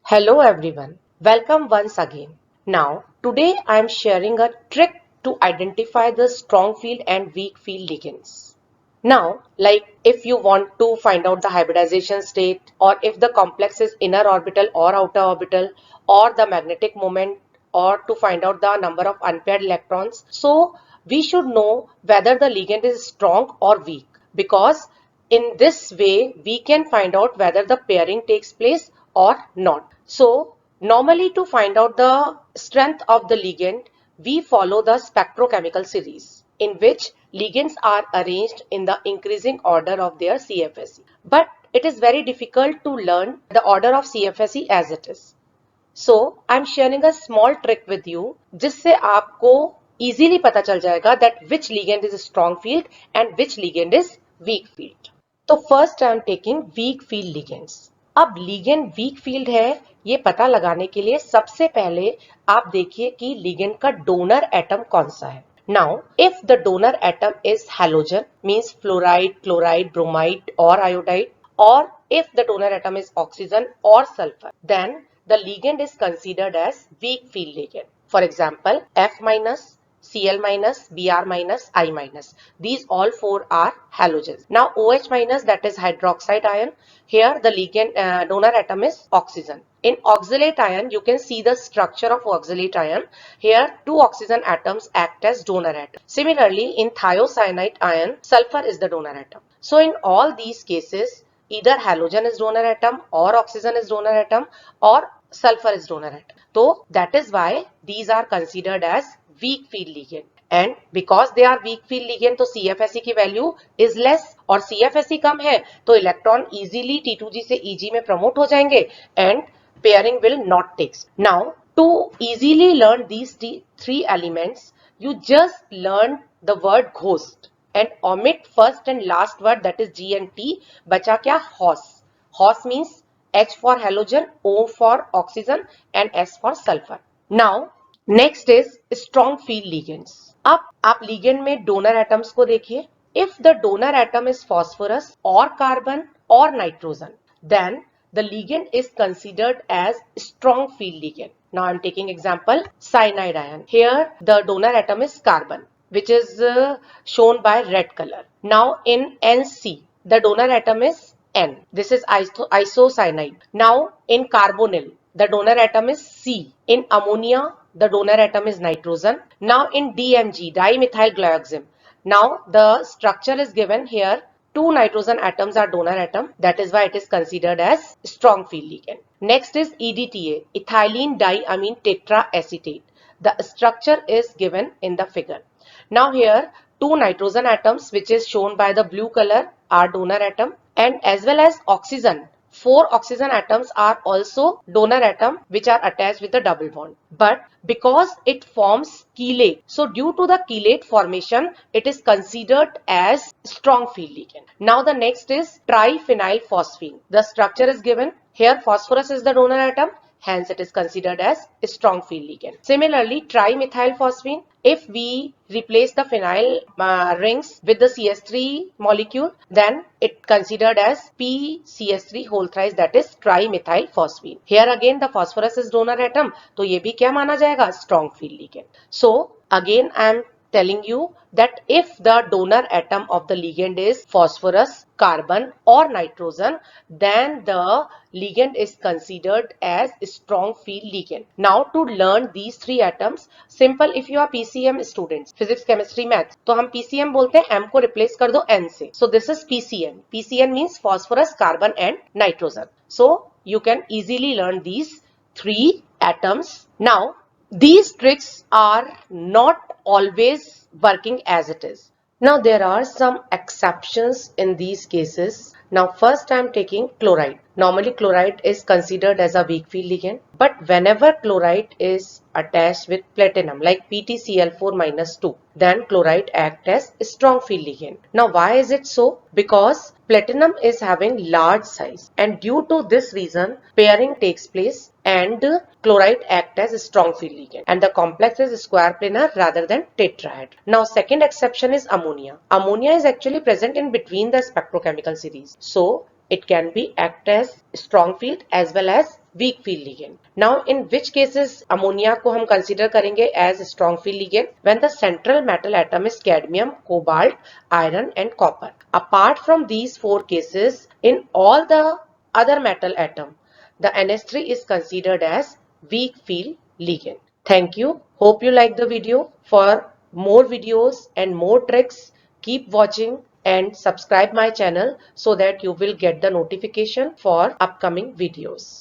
Hello everyone, welcome once again. Now, today I am sharing a trick to identify the strong field and weak field ligands. Now, like if you want to find out the hybridization state, or if the complex is inner orbital or outer orbital, or the magnetic moment, or to find out the number of unpaired electrons, so we should know whether the ligand is strong or weak, because in this way we can find out whether the pairing takes place or not. So normally, to find out the strength of the ligand, we follow the spectrochemical series in which ligands are arranged in the increasing order of their CFSE. But it is very difficult to learn the order of CFSE as it is. So I'm sharing a small trick with you जिससे आपको easily पता चल जाएगा that which ligand is a strong field and which ligand is weak field. तो first I'm taking weak field ligands. अब ligand weak field है ये पता लगाने के लिए सबसे पहले आप देखिए कि ligand का donor atom कौन सा है. Now, if the donor atom is halogen, means fluoride, chloride, bromide or iodide, or if the donor atom is oxygen or sulfur, then the ligand is considered as weak field ligand. For example, F minus, Cl minus, Br minus, I minus. These all four are halogens. Now OH minus, that is hydroxide ion. Here the ligand donor atom is oxygen. In oxalate ion, you can see the structure of oxalate ion. Here two oxygen atoms act as donor atom. Similarly, in thiocyanate ion, sulfur is the donor atom. So in all these cases, either halogen is donor atom or oxygen is donor atom or sulfur is donor atom. So that is why these are considered as weak field ligand. And because they are weak field ligand, तो CFSE की value is less, और CFSE कम है तो electron easily T2G से EG में promote हो जाएंगे and pairing will not take. Now, to easily learn these three elements, you just learn the word ghost and omit first and last word, that is G and T. बचा क्या? Hos. Hos means H for halogen, O for oxygen and S for sulfur. Now, next is strong field ligands. अब आप ligand में donor atoms को देखिए. If the donor atom is phosphorus or carbon or nitrogen, then the ligand is considered as strong field ligand. Now I am taking example cyanide ion. Here the donor atom is carbon, which is shown by red color. Now in NC, the donor atom is N. This is isocyanide. Now in carbonyl, the donor atom is C. In ammonia, the donor atom is nitrogen. Now in DMG, dimethyl glyoxime. Now the structure is given here. Two nitrogen atoms are donor atom. That is why it is considered as strong field ligand. Next is EDTA, ethylene diamine tetraacetate. The structure is given in the figure. Now here two nitrogen atoms, which is shown by the blue color, are donor atom, and as well as oxygen. Four oxygen atoms are also donor atom, which are attached with a double bond. But because it forms chelate, so due to the chelate formation, it is considered as strong field ligand. Now the next is triphenylphosphine. The structure is given. Here phosphorus is the donor atom. Hence, it is considered as a strong field ligand. Similarly, trimethylphosphine, if we replace the phenyl rings with the CS3 molecule, then it considered as PCS3 whole thrice, that is trimethylphosphine. Here again the phosphorus is donor atom, तो ये भी क्या माना जाएगा? Strong field ligand. So again I am telling you that if the donor atom of the ligand is phosphorus, carbon or nitrogen, then the ligand is considered as strong field ligand. Now to learn these three atoms, simple, if you are PCM students, physics, chemistry, math, तो हम PCM बोलते हैं, M को replace कर दो N से. So this is PCN. PCN means phosphorus, carbon and nitrogen. So you can easily learn these three atoms. Now these tricks are not always working as it is. Now there are some exceptions in these cases. Now first I am taking chloride. Normally chloride is considered as a weak field ligand, but whenever chloride is attached with platinum like PtCl4-2, then chloride acts as a strong field ligand. Now why is it so? Because platinum is having large size, and due to this reason pairing takes place and chloride acts as a strong field ligand, and the complex is square planar rather than tetrahedral. Now second exception is ammonia. Ammonia is actually present in between the spectrochemical series. So it can be act as strong field as well as weak field ligand. Now, in which cases ammonia को हम consider करेंगे as strong field ligand? When the central metal atom is cadmium, cobalt, iron and copper. Apart from these four cases, in all the other metal atom, the NH3 is considered as weak field ligand. Thank you. Hope you like the video. For more videos and more tricks, keep watching and subscribe my channel so that you will get the notification for upcoming videos.